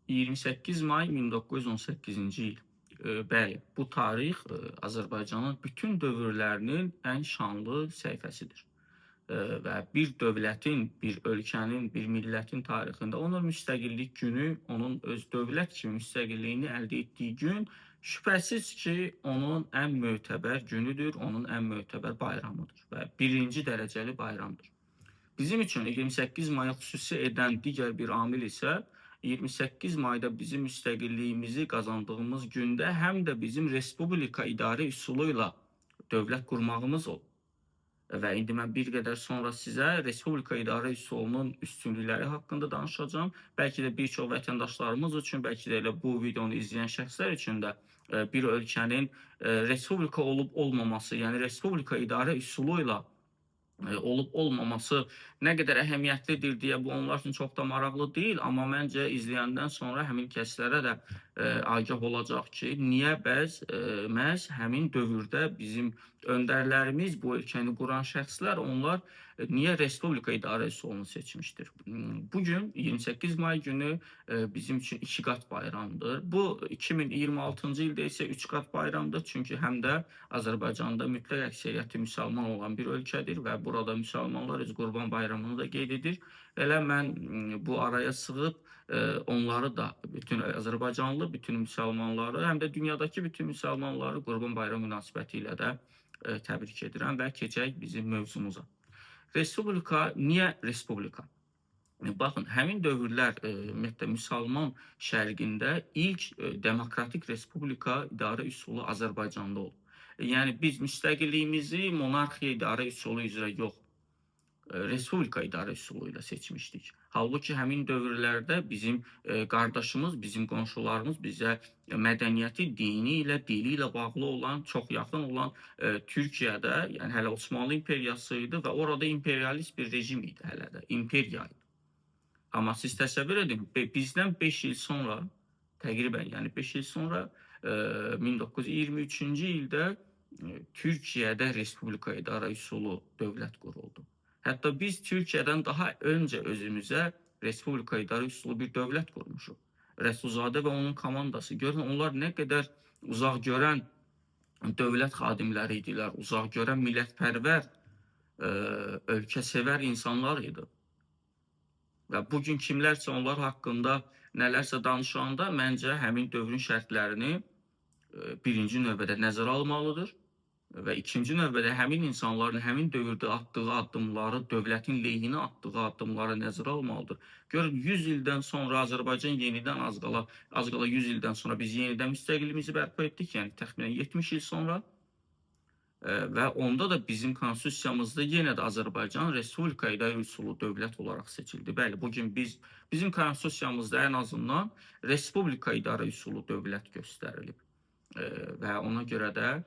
28 may 1918-ci il. Bəli, bu tarix Azərbaycanın bütün dövrlərinin ən şanlı səhifəsidir. Və bir dövlətin, bir ölkənin, bir millətin tarixində onun müstəqillik günü, onun öz dövlət kimi müstəqilliyini əldə etdiyi gün şübhəsiz ki, onun ən mötəbər günüdür, onun ən mötəbər bayramıdır və birinci dərəcəli bayramdır. Bizim üçün 28 maya xüsusi edən digər bir amil isə 28 mayda bizim müstəqilliyimizi qazandığımız gündə həm də bizim respublika idarə üsulu ilə dövlət qurmağımız oldu. Və indi mən bir qədər sonra sizə respublika idarə üsulunun üstünlükləri haqqında danışacağım. Bəlkə də bir çox vətəndaşlarımız üçün, bəlkə də elə bu videonu izləyən şəxslər üçün də bir ölkənin respublika olub olmaması, yəni respublika idarə üsulu ilə olub olmaması nə qədər əhəmiyyətlidir deyə bu onlar üçün çox da maraqlı deyil, amma məncə izləyəndən sonra həmin kəslərə də agah olacaq ki, niyə məhz həmin dövrdə bizim öndərlərimiz, bu ölkəni quran şəxslər, onlar niyə respublika idarə üsulunu seçmişdir? Bugün 28 may günü bizim üçün 2 qat bayramdır. Bu 2026-cı ildə isə 3 qat bayramdır. Çünki həm də Azərbaycanda mütləq əksəriyyəti müsəlman olan bir ölkədir və burada müsəlmanlar öz Qurban bayramını da qeyd edir. Elə mən bu araya sığıb onları da, bütün Azərbaycanlı, bütün müsəlmanları, həm də dünyadakı bütün müsəlmanları Qurban bayramı münasibəti ilə də təbrik edirəm və keçək bizim mövzumuza. Respublika, niyə respublika? Baxın, həmin dövrlər ümumiyyətlə müsəlman şərqində ilk demokratik respublika idarə üsulu Azərbaycanda oldu. Yəni biz müstəqilliyimizi monarxiya idarə üsulu üzrə yox, respublika idarə üsulu ilə seçmişdik. Halbuki həmin dövrlərdə bizim qardaşımız, bizim qonşularımız bizə mədəniyyəti, dini ilə, dili ilə bağlı olan, çox yaxın olan Türkiyədə, yəni hələ Osmanlı imperiyası idi və orada imperialist bir rejim idi hələ də, imperiya idi. Amma siz təsəvvür edin, bizdən 5 il sonra, təqribən yəni 5 il sonra 1923-cü ildə Türkiyədə respublika idarə üsulu dövlət quruldu. Hətta biz Türkiyədən daha öncə özümüzə respublika idarə üsulu bir dövlət qurmuşuq. Rəsulzadə və onun komandası. Görün, onlar nə qədər uzaq görən dövlət xadimləri idilər, uzaq görən millətpərvər, ölkəsevər insanlar idi. Və bugün kimlərsə onlar haqqında nələrsə danışanda məncə həmin dövrün şərtlərini birinci növbədə nəzərə almalıdır və ikinci növbədə həmin insanların həmin dövrdə atdığı addımları, dövlətin lehinə atdığı addımları nəzərə almalıdır. Görün, 100 ildən sonra Azərbaycan yenidən az qala 100 ildən sonra biz yenidən müstəqilliyimizi bərpa etdik, yəni təxminən 70 il sonra. Və onda da bizim konstitusiyamızda yenə də Azərbaycan respublika idarə üsulu dövlət olaraq seçildi. Bəli, bugün bizim konstitusiyamızda ən azından respublika idarə üsulu dövlət göstərilib. Və ona görə də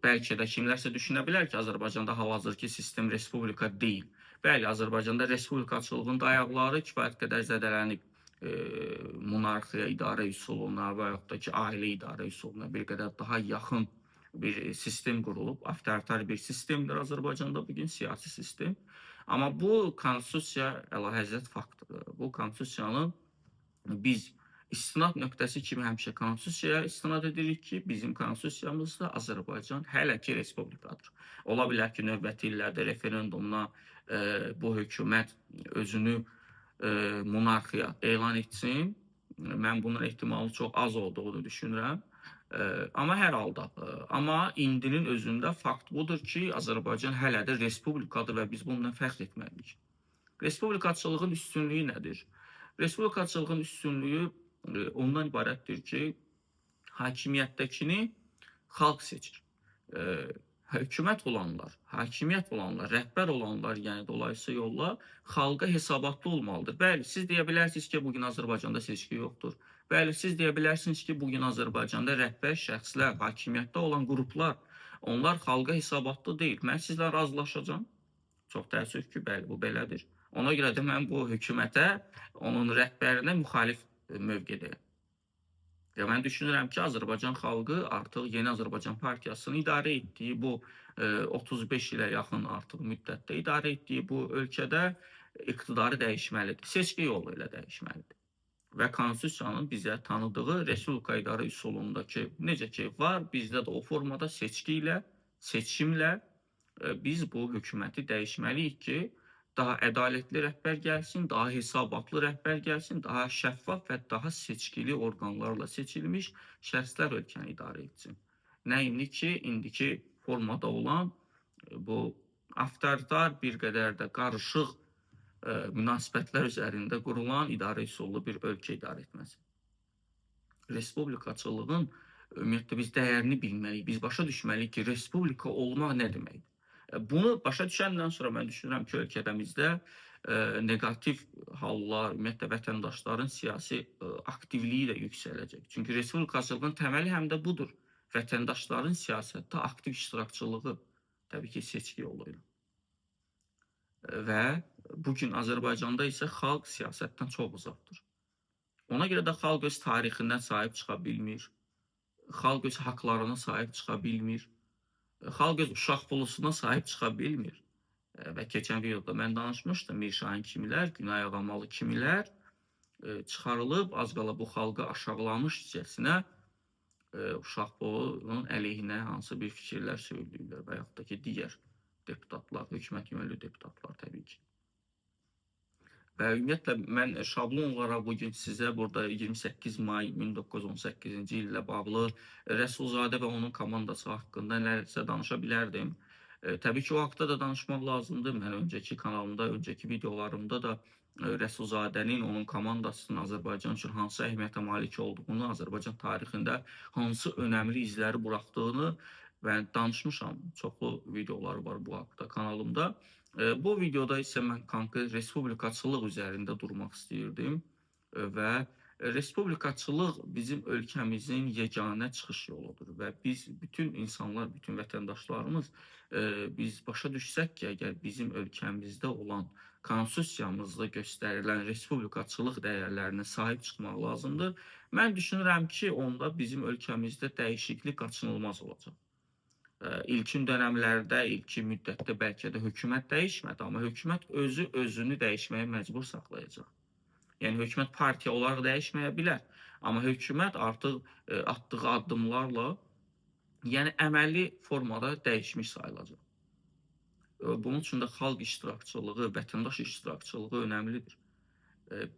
bəlkə də kimlərsə düşünə bilər ki, Azərbaycanda hal-hazırki sistem respublika deyil. Bəli, Azərbaycanda respublikaçılığın ayaqları kifayət qədər zədələnib. Monarxiya idarə üsuluna və yaxud da ki, ailə idarə üsuluna bir qədər daha yaxın bir sistem qurulub, avtoritar bir sistemdir Azərbaycanda bugün, siyasi sistem. Amma bu konstitusiya əlahəzrət faktdır. Bu konstitusiyanın biz istinad nöqtəsi kimi həmişə konstitusiyaya istinad edirik ki, bizim konstitusiyamızda Azərbaycan hələ ki respublikadır. Ola bilər ki, növbəti illərdə referendumla bu hökumət özünü monarxiya elan etsin. Mən bunun ehtimalı çox az olduğunu düşünürəm. Amma hər halda, amma indinin özündə fakt budur ki, Azərbaycan hələ də respublikadır və biz bununla fəxr etməliyik. Respublikaçılığın üstünlüyü nədir? Respublikaçılığın üstünlüyü ondan ibarətdir ki, hakimiyyətdəkini xalq seçir. Hökumət olanlar, hakimiyyət olanlar, rəhbər olanlar, yəni dolayısıyla yolla xalqa hesabatlı olmalıdır. Bəli, siz deyə bilərsiniz ki, bugün Azərbaycanda seçki yoxdur. Bəli, siz deyə bilərsiniz ki, bugün Azərbaycanda rəhbər şəxslər, hakimiyyətdə olan qruplar, onlar xalqa hesabatlı deyil. Mən sizlə razılaşacağam. Çox təəssüf ki, bəli, bu belədir. Ona görə də mən bu hökumətə, onun rəhbərinə müxalif mövqedəyəm. Və mən düşünürəm ki, Azərbaycan xalqı artıq Yeni Azərbaycan Partiyasının idarə etdiyi bu 35 ilə yaxın artıq müddətdə idarə etdiyi bu ölkədə iqtidarı dəyişməlidir. Seçki yolu ilə dəyişməlidir. və konstitusiyanın bizə tanıdığı respublika idarə üsulundakı necə ki var, bizdə də o formada seçki ilə, seçimlə biz bu hökuməti dəyişməliyik ki, daha ədalətli rəhbər gəlsin, daha hesabatlı rəhbər gəlsin, daha şəffaf və daha seçkili orqanlarla seçilmiş şəxslər ölkəni idarə etsin. Nəinki ki, indiki formada olan bu avtoritar bir qədər də qarışıq münasibətlər üzərində qurulan idarə üsullu bir ölkə idarə etməsi. Respublikaçılığın ümumiyyətlə biz dəyərini bilməliyik. Biz başa düşməliyik ki, respublika olmaq nə deməkdir? Bunu başa düşəndən sonra mən düşünürəm ki, ölkəmizdə negativ hallar, ümumiyyətlə vətəndaşların siyasi aktivliyi də yüksələcək. Çünki respublikaçılığın təməli həm də budur. Vətəndaşların siyasətdə aktiv iştirakçılığı, təbii ki, seçki yolu ilə. Və bugün Azərbaycanda isə xalq siyasətdən çox uzaqdır. Ona görə də xalq öz tarixindən sahib çıxa bilmir. Xalq öz haqlarına sahib çıxa bilmir. Xalq öz uşaq polusuna sahib çıxa bilmir. Və keçən videoda mən danışmışdım, Mirşahin kimilər, Günay Ağamalı kimilər çıxarılıb az qala bu xalqı aşağılamışcasına uşaq polunun əleyhinə hansı bir fikirlər söyləyirlər və yaxud da ki, digər deputatlar, hökumət yönlü deputatlar təbii ki. Və ümumiyyətlə mən şablon olaraq bugün sizə burada 28 may 1918-ci illə bağlı Rəsulzadə və onun komandası haqqında nələrsə danışa bilərdim. Təbii ki, o haqda da danışmaq lazımdır. Mən öncəki kanalımda, öncəki videolarımda da Rəsulzadənin, onun komandasının Azərbaycan üçün hansı əhəmiyyətə malik olduğunu, Azərbaycan tarixində hansı önəmli izləri buraxdığını və danışmışam. Çoxlu videoları var bu haqda kanalımda. Bu videoda isə mən konkret respublikaçılıq üzərində durmaq istəyirdim və respublikaçılıq bizim ölkəmizin yeganə çıxış yoludur və biz bütün insanlar, bütün vətəndaşlarımız biz başa düşsək ki, əgər bizim ölkəmizdə olan konstitusiyamızda göstərilən respublikaçılıq dəyərlərinə sahib çıxmaq lazımdır. Mən düşünürəm ki, onda bizim ölkəmizdə dəyişiklik qaçınılmaz olacaq. İlkin dönəmlərdə, ilkin müddətdə bəlkə də hökumət dəyişmədi, amma hökumət özünü dəyişməyə məcbur saxlayacaq. Yəni, hökumət partiya olaraq dəyişməyə bilər, amma hökumət artıq atdığı addımlarla, yəni əməli formada dəyişmiş sayılacaq. Bunun üçün də xalq iştirakçılığı, vətəndaş iştirakçılığı önəmlidir.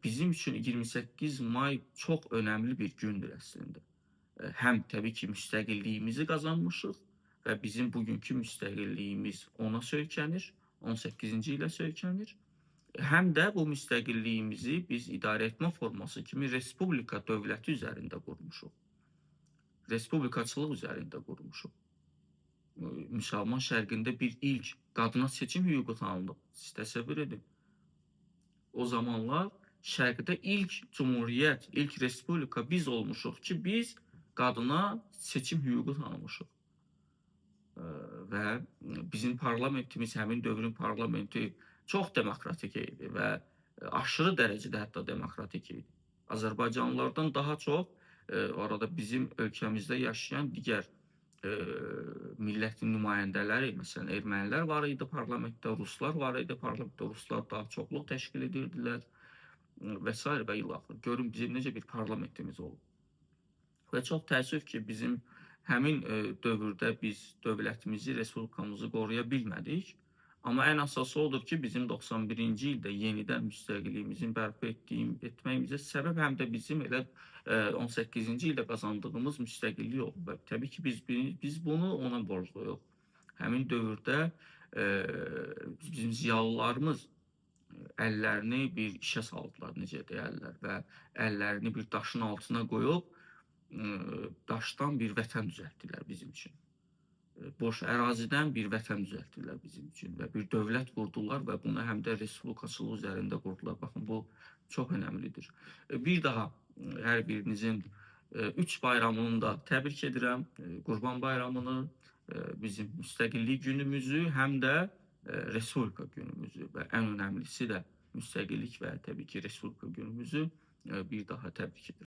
Bizim üçün 28 may çox önəmli bir gündür əslində. Həm təbii ki, müstəqilliyimizi qazanmışıq və bizim bugünkü müstəqilliyimiz ona söykənir, 18-ci ilə söykənir. Həm də bu müstəqilliyimizi biz idarə etmə forması kimi respublika dövləti üzərində qurmuşuq. Respublikaçılıq üzərində qurmuşuq. Müsəlman şərqində bir ilk qadına seçim hüququ tanındı. Siz təsəvvür edin. O zamanlar şərqdə ilk cumhuriyyət, ilk respublika biz olmuşuq ki, biz qadına seçim hüququ tanımışıq. Və bizim parlamentimiz, həmin dövrün parlamenti çox demokratik idi və aşırı dərəcədə hətta demokratik idi. Azərbaycanlılardan daha çox orada bizim ölkəmizdə yaşayan digər millətin nümayəndələri, məsələn, ermənilər var idi parlamentdə, ruslar var idi parlamentdə, ruslar daha çoxluq təşkil edirdilər və s. və ilaxır. Görün bizim necə bir parlamentimiz olub. Və çox təəssüf ki, bizim həmin dövrdə biz dövlətimizi, respublikamızı qoruya bilmədik. Amma ən əsası odur ki, bizim 91-ci ildə yenidən müstəqilliyimizin bərpa etməyimizə səbəb həm də bizim elə 18-ci ildə qazandığımız müstəqillik oldu. Və təbii ki, biz bunu ona borcluyuq. Həmin dövrdə bizim ziyalılarımız əllərini bir işə saldılar, necə deyərlər, və əllərini bir daşın altına qoyub daşdan bir vətən düzəltdilər bizim üçün. Boş ərazidən bir vətən düzəltdilər bizim üçün və bir dövlət qurdular və bunu həm də respublikaçılıq üzərində qurdular. Baxın, bu çox önəmlidir. Bir daha hər birinizin 3 bayramını da təbrik edirəm. Qurban bayramını, bizim müstəqillik günümüzü, həm də respublika günümüzü və ən önəmlisi də müstəqillik və təbii ki, respublika günümüzü bir daha təbrik edirəm.